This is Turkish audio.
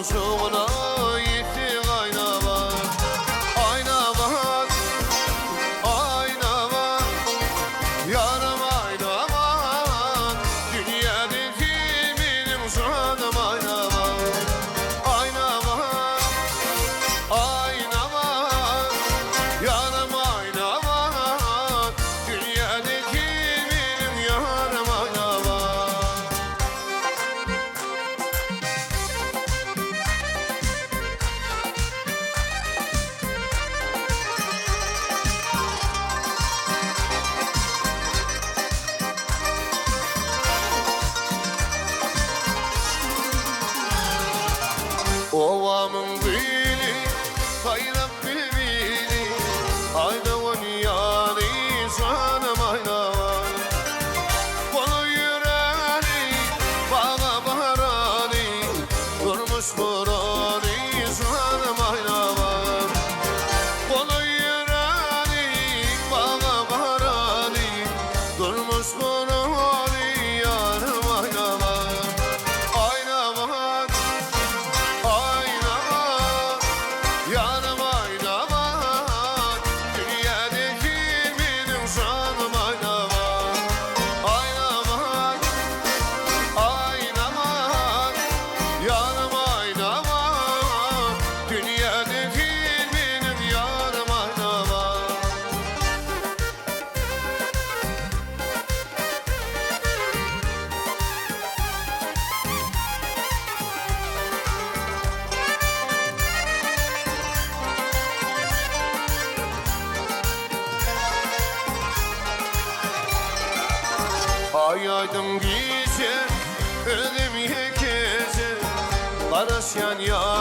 boşluğuna gittin ayna bak. Ayna bak, ayna bak, yarım ayna bak. Dünyadaki benim şadım ayna bak. Ayna bak, ayna bak, yarım ayna bak. Dünyadaki benim yarım ayna bak. Ovamın bili, hayran bili, ayda oynayani, şanım ayna var. Kolu yüreğini, bağa baharani, durmuş burani, şanım ayna var. Kolu yüreğini, bağa baharani, durmuş burani, yarım ayna var. Ayna bak, ayna bak, yarım ayna bak. Dünyadaki benim şanım ayna bak. Ayna bak, ayna bak, yarım ayna bak. Dünyadaki benim yarım ayna bak. Ay aydın gece, ölüm gece, karış yan yana.